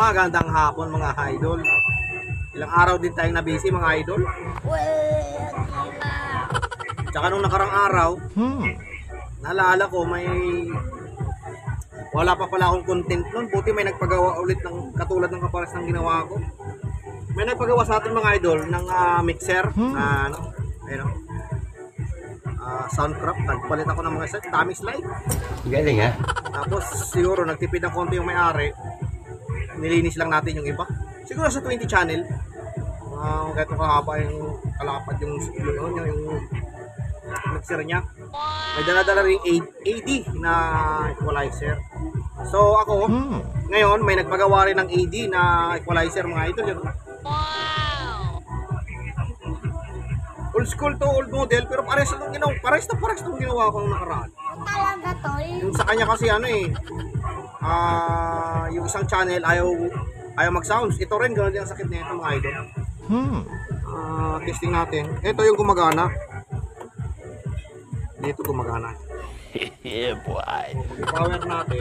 Magandang hapon mga idol. Ilang araw din tayong na-busy mga idol. Tsaka nung nakarang araw, naalala ko wala pa pala akong content nun. Buti may nagpagawa ulit ng katulad ng kapares ng ginawa ko. May nagpagawa sa atin mga idol ng mixer. Soundcraft. Nagpalit ako ng mga set. Daming slide. Galing ha? Tapos siguro nagtipid ng konti yung may-ari. Nilinis lang natin yung iba. Siguro sa 20 channel. Kahit kahaba yung kalapad yung mixer niya. May dala-dala rin AD na equalizer. So ako, ngayon may nagpagawa rin ng AD na equalizer mga idol. Old school to, old model, pero pares na itong ginawa ko nung nakaraan. Talaga to Yung sa kanya kasi yung isang channel ayaw mag-sounds. Ito rin, gano'n din ang sakit na ito mga idol. Testing natin. Ito yung gumagana. Dito gumagana. Yeah, boy. Power natin.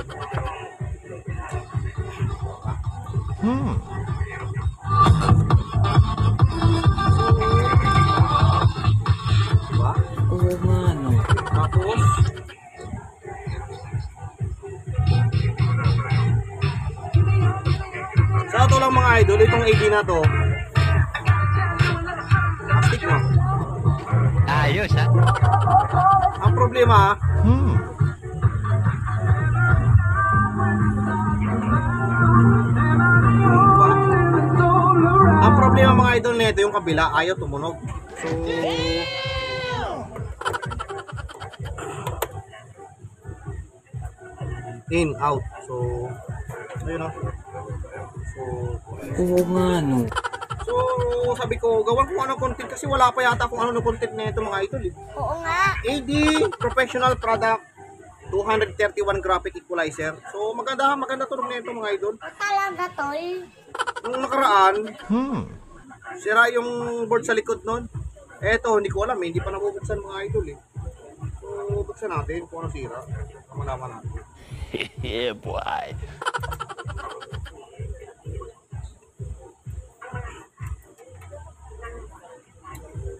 Diba? Oo nga, no. Tapos sa ito lang mga idol, itong AD na to plastic na. Ayos ha? Ang problema mga idol nito, yung kabila ayaw tumunog. So in, out. So ayun o. Oo nga, no. So sabi ko, gawan ko ano content kasi wala pa yata kung ano na content na ito mga idol eh. Oo nga. AD Professional Product 231 graphic equalizer. So maganda to na ito mga idol. Talaga to Nung nakaraan, sira yung board sa likod nun. Eto, hindi ko alam eh. Hindi pa nabubuksan mga idol eh. So buksan natin kung ano sira. Malaman natin. Yeah, boy.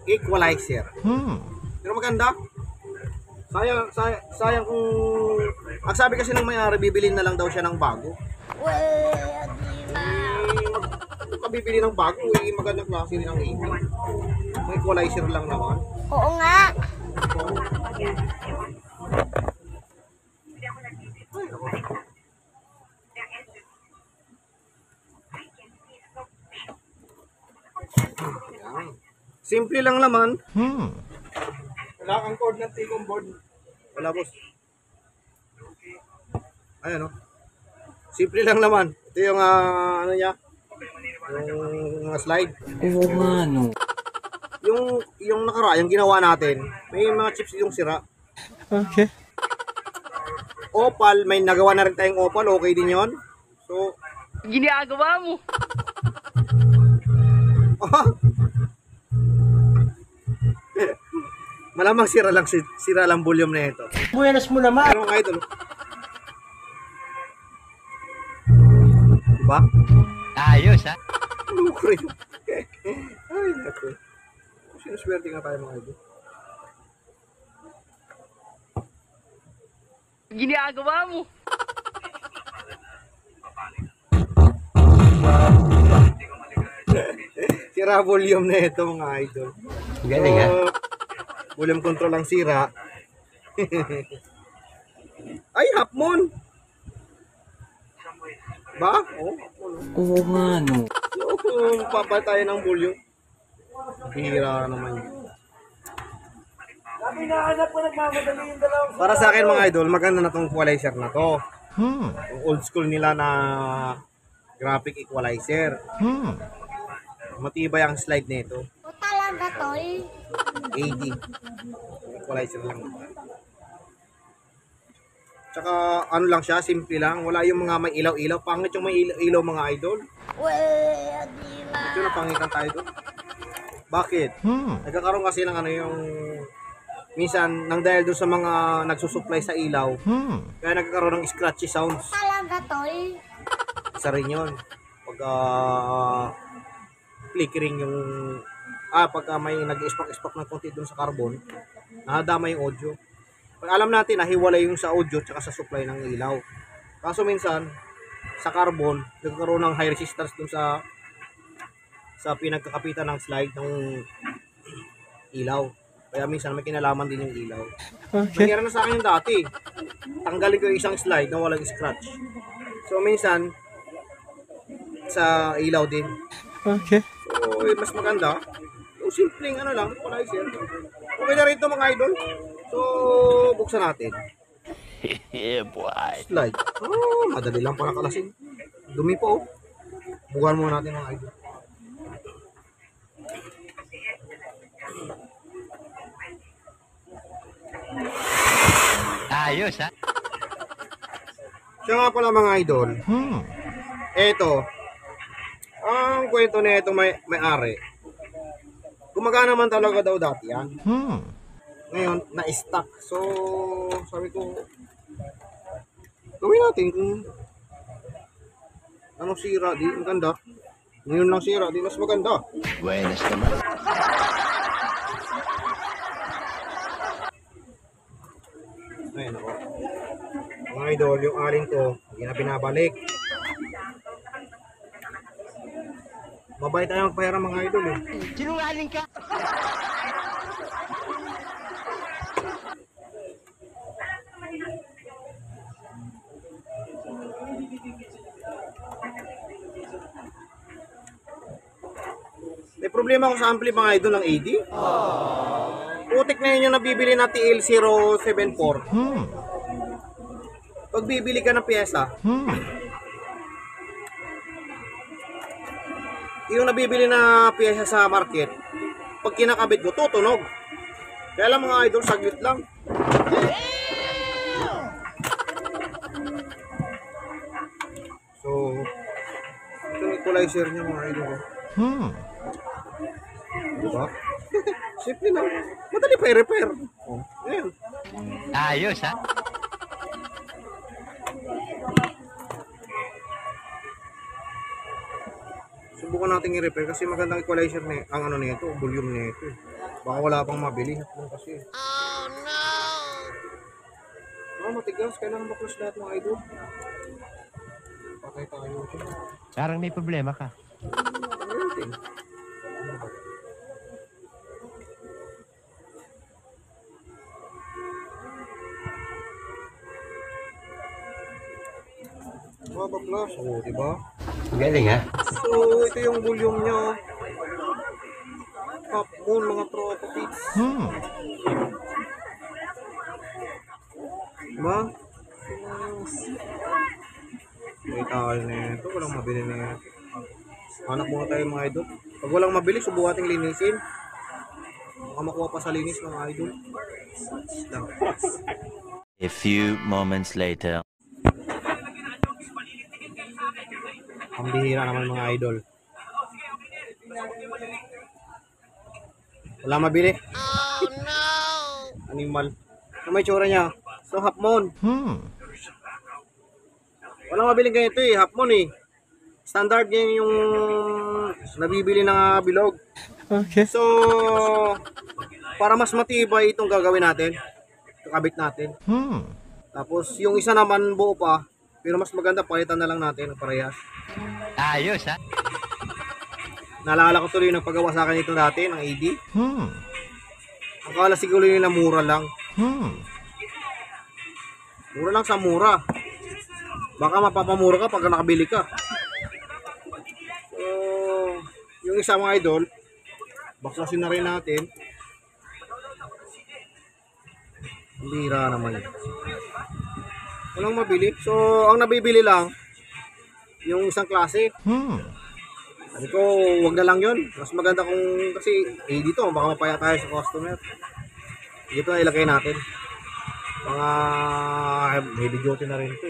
Equalizer. Pero maganda. Sayang kung ang sabi kasi ng may-ari, bibilin na lang daw siya ng bago. Kung bibili ng bago, magandang klase rin ang AD. May equalizer lang naman. Oo nga. Simple lang naman. Wala kang cord ng Ticom board. Wala boss. Ayan o. Simple lang naman. Ito yung ano niya. Yung slide. Oo nga, no. Yung nakaraan, yung ginawa natin, may mga chips yung sira. Okay. Opal, may nagawa na rin tayong opal. Okay din yon. So, ginagawa mo. malamang sira lang volume na ito. Buenas mo naman. Pero mga idol, diba? Ayos ha? Lukro yun. Ay, naku. Sinuswerte nga tayo mga idol. Ginagawa mo. Sira volume na ito mga idol. Galing ha? Volume control ang sira. Ay, half moon. Ba? Oh, half moon. Oo nga, no. So, papay tayo ng volume. Hira naman yun. Para sa akin mga idol, maganda na tong equalizer na to. Yung old school nila na graphic equalizer. Matibay ang slide nito. Talaga to AD. Equalizer lang. Tsaka ano lang siya, simple lang. Wala yung mga may ilaw-ilaw. Pangit yung may ilaw-ilaw mga idol. Ito na pangitan tayo doon. Bakit? Nagkakaroon kasi ng yung minsan nang dahil doon sa mga nagsusupply sa ilaw, kaya nagkakaroon ng scratchy sounds. Talaga to Isa rin yun. pag flickering yung pagka may nag-spark ng konti dun sa carbon, nadama yung audio. Pag alam natin na hiwalay yung sa audio tsaka sa supply ng ilaw. Kaso minsan sa carbon nagkaroon ng high resistance dun sa pinagkakapitan ng slide ng ilaw. Kaya minsan may kinalaman din yung ilaw. Okay. Nangyari na sa akin yung dati. Tanggalin ko yung isang slide na walang scratch. So minsan sa ilaw din. Okay. So mas maganda. So simpleng ano lang, equalizer. Okay na rin ito mga idol. So buksan natin. Yeah, boy. Slide. Madali lang pala kalasin. Dumi po. Bukan muna natin mga idol. Ayos, ha? Siya nga pala mga idol. Eto. Ang kwento na ito may-ari. Gumagana man talaga daw dati yan. Ngayon, na-stuck. So, sabi ko, gawin natin kung anong sira. Di maganda. Ngayon lang sira. Di mas maganda. Buenas naman. Ayun ako. Mga idol, yung aling ko, hindi na binabalik. Mabait tayo magpahiram mga idol eh. Sinungaling ka? May problema ako sa ampli mga idol ng AD. Putik na yun yung nabibili na TL074. Pag bibili ka ng pyesa, yung nabibili na pyesa sa market, pag kinakabit mo, tutunog. Kaya lang mga idol, saglit lang. So, ito yung equalizer niya mga idol. Diba? Simple lang. Madali pa i-repair. Ayan. Ayos, ha? Subukan natin i-repair kasi magandang equalizer na ang ano nito, volume nito. Baka wala pang mabili kasi. Oh no. Matigas, kailangan baklas lahat mga idol. Patay tayo. Parang may problema ka. Ayun. Baklas, diba? Galing, ha? So, ito yung volume niya. Top moon, mga tropa pits. Diba? May takal na ito. Walang mabili na ito. Anak muna tayo mga idol. Pag walang mabili, subukan nating linisin. Baka makuha pa sa linis mga idol. Lang. A few moments later. Ang bihira naman mga idol. Wala mabili. Oh no! Animal. Ano may tsura niya? So half moon. Walang mabiling ganito eh. Half moon eh. Standard yan yung nabibili ng bilog. Okay. So, para mas matibay itong gagawin natin. Kakabit natin. Tapos yung isa naman buo pa. Pero mas maganda, palitan na lang natin ng parehas. Ayos, ha? Naalala ko tuloy yung paggawa sa akin ito dati ng AD. Akala siguro nila mura lang. Mura lang sa mura. Baka mapapamura ka pag nakabili ka. So, yung isa mga idol, baklasin na rin natin. Bira naman yun. Walang mabili. So, ang nabibili lang, yung isang klase. Sabi ko, wag na lang yun. Mas maganda kung, kasi, dito, baka mapaya tayo sa customer. Dito na ilagay natin. Mga heavy duty na rin ito.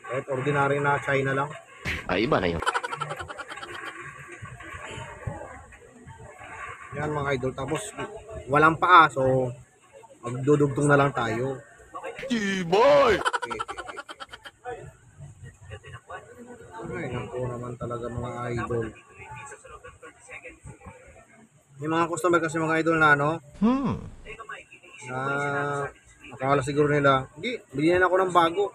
Kahit ordinary na China lang. Ay, iba na yun. Yan mga idol. Tapos, walang paa. So, magdudugtong na lang tayo. Boy! Ay, naku naman talaga mga idol. May mga customer kasi mga idol na ano, na akala siguro nila, hindi, bilhin ako ng bago.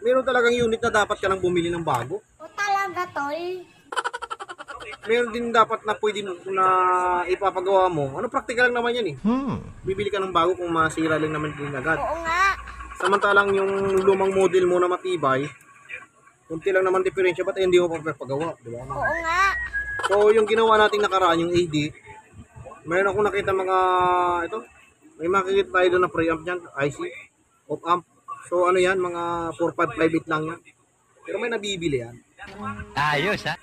Meron talagang unit na dapat ka nang bumili ng bago. O talaga, tol. Meron din dapat na pwede mo na ipapagawa mo. Ano, practical lang naman yan eh. Bibili ka ng bago kung masira lang naman din agad. Oo nga. Samantalang yung lumang model mo na matibay, kunti lang naman diferensya, ba't hindi mo pa pagawa, di ba? Oo nga. So, yung ginawa nating nakaraan, yung AD, mayroon akong nakita mga, ito, may makikita tayo doon na preamp dyan, IC, op-amp. So, ano yan, mga 4558 lang yan. Pero may nabibili yan. Ayos, ha?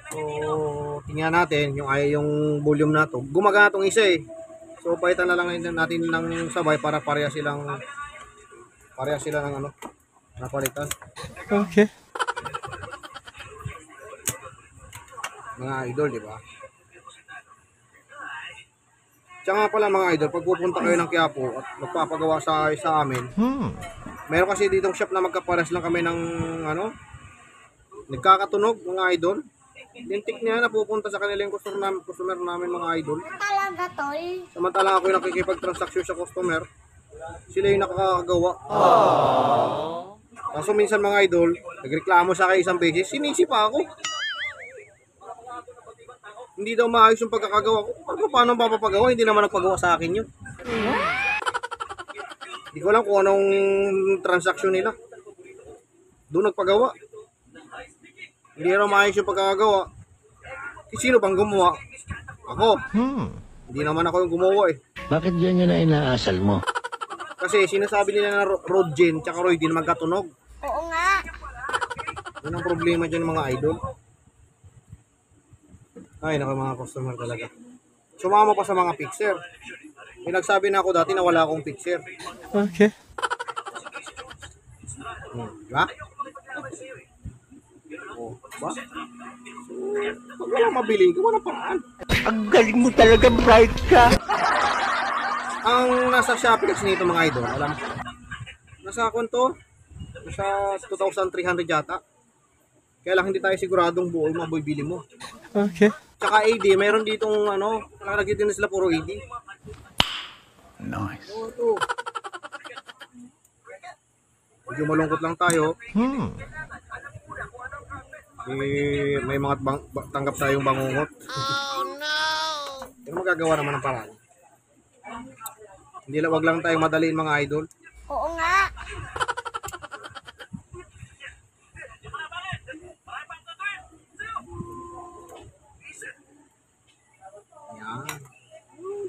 So, tingnan natin, yung volume na to. Gumagana tong isa eh. So, palitan na lang natin ng sabay para pareha sila ng ano, napalitan. Okay. Mga idol, di ba? Tsaka nga pala mga idol, pag pupunta kayo ng Quiapo at magpapagawa sa amin, meron kasi ditong shop na magkapares lang kami ng ano, nagkakatunog mga idol. Lintik niya na pupunta sa kanila yung customer namin mga idol. O talaga, tol. Samantalang ako yung nakikipag-transaction sa customer, sila yung nakakagawa. Kaso minsan mga idol, nagreklamo sa akin isang beses, sinisi pa ako. Hindi daw maayos yung pagkakagawa ko. Paano papapagawa? Hindi naman nagpagawa sa akin yun. Hindi ko alam kung anong transaction nila. Doon nagpagawa. Hindi naman maayos yung pagkakagawa. Sino bang gumawa? Ako. Hindi naman ako yung gumawa eh. Bakit yan yun na inaasal mo? Kasi sinasabi nila na Rodgen tsaka Roy din magkatunog. Oo nga. Yun ang problema dyan mga idol. Ay, naku mga customer talaga. Sumama pa sa mga fixer. May nagsabi na ako dati na wala akong fixer. Okay. Diba? Oh, diba? So, pag wala mabili, gawa na paraan. Ang galing mo talaga, bright ka! Ang nasa Shopee kasi nito mga idol, alam ko. Nasa konto, nasa 2,300 yata. Kaya lang hindi tayo siguradong buo yung mabibili mo. Okay. Tsaka AD, meron ditong ano, nakalagay din sila puro AD. Nice. Oo, ito. Medyo malungkot lang tayo. May mga tanggap tayong bangungot. Oh no! Pero magagawa naman ng paraan. Hindi lang, wag lang tayong madaliin mga idol. Oo nga. Yan.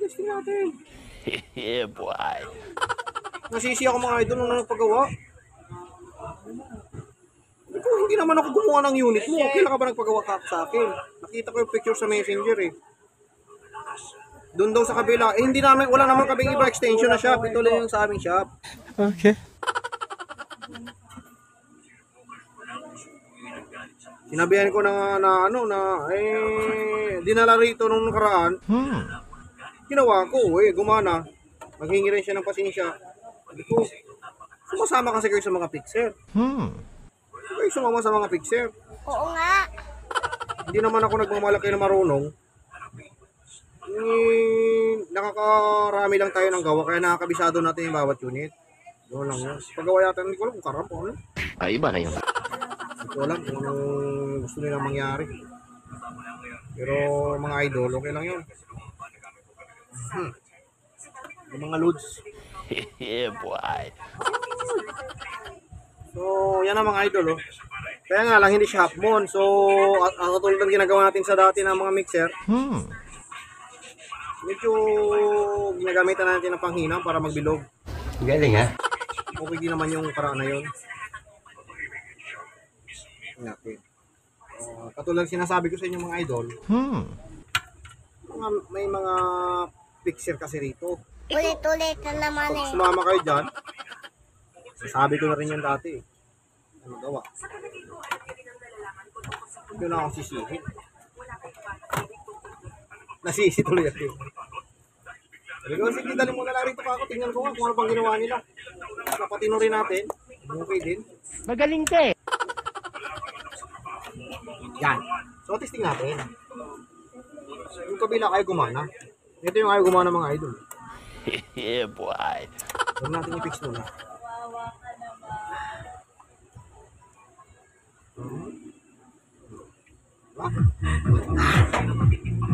Testing natin. Yeah, boy. Nasisi ako mga idol nung nagpagawa. Hindi naman ako gumawa ng unit mo. Kailan ka ba nagpagawa ka sa akin? Nakita ko yung picture sa messenger eh. Doon daw sa kabila. Eh, hindi namin, wala naman kaming iba extension na shop. Ito lang yung sa aming shop. Okay. Sinabihan ko dinala rito nung nakaraan. Ginawa ko, gumana. Maghingi rin siya ng pasensya. Sabi ko, sumasama kasi kayo sa mga fixer. Kayo sumama sa mga fixer. Oo nga. Hindi naman ako nagmamalaki na marunong. Nakakarami lang tayo ng gawa, kaya nakakabisado natin yung bawat unit. Doon lang yun. Paggawa yata, hindi ko alam kung karampo. Ano? Iba na yun. Hindi ko alam kung anong gusto nilang mangyari. Pero mga idol, okay lang yun. Yung mga loads. Yeah, boy. So, yan ang mga idol, oh. Kaya nga lang, hindi siya half-moon. So, ang katulad ng ginagawa natin sa dati ng mga mixer, medyo ginagamitan natin ng panghinang para magbilog. Galing, ha? Okay din naman yung paraan na yun. Natin. Katulad sinasabi ko sa inyo mga idol, may mga fixer kasi rito. Ulit-ulit na naman Pag eh. sumama kayo dyan, sasabi ko na rin yan dati. Ano gawa? Hindi na akong sisihin. Nasisi tuloy ako. Sabi ko, sige, dali mo na lang rito pa ako. Tingnan ko nga kung ano bang ginawa nila. Napatino rin natin. Okay din. Magaling ka eh. Yan. So, testing natin. Yung kabila ay gumana. Ito yung ayaw gumana mga idol. Yeah, boy. Huwag natin i-fix muna.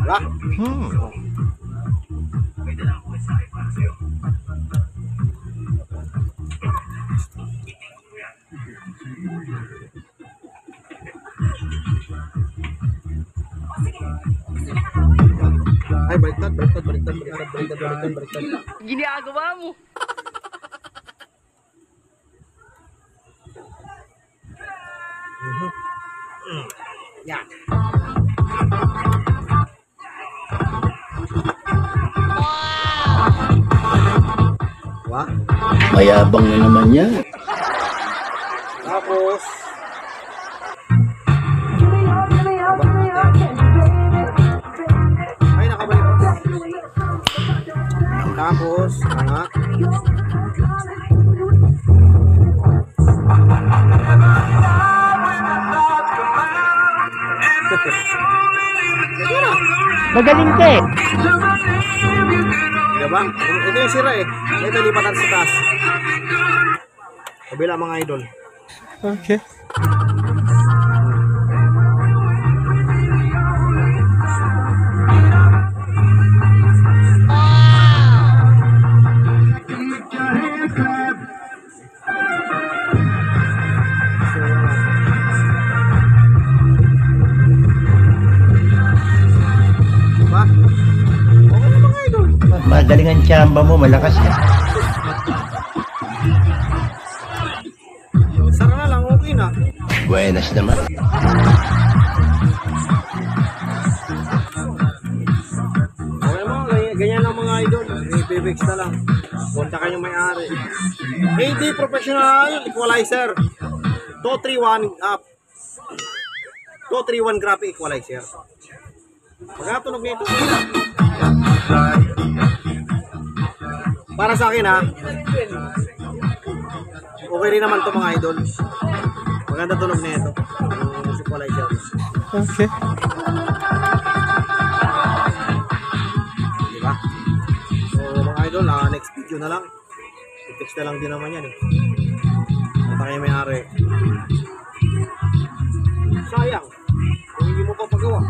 Wala? Ay, baliktad. Ginagawa mo. Yan. Wah. Mayabang na naman yan. Tapos, ay, nakabalik pa. Tapos, angat. Magaling ka eh. Diba? Ito yung sira eh. Ito lipatan sa taas. Kabila mga idol. Okay. Diba? Okay na mga idol. Magaling ang tsamba mo, malakas ka. Sara na lang, okay na. Buenas naman. Okay mo, ganyan lang mga idol. I-fix na lang. Kontakan yung may-ari. AD Professional Equalizer. 231 up. 231 graphic equalizer. Pagkatunog nito. Para sa akin ha. Okay rin naman to mga idol. Maganda tunog nito. Yung equalizer. Okay. Diba? So mga idol, next video na lang. I-fix na lang din naman yan eh. Punta kayo may-ari. Sayang kung hindi mo pa pagawa.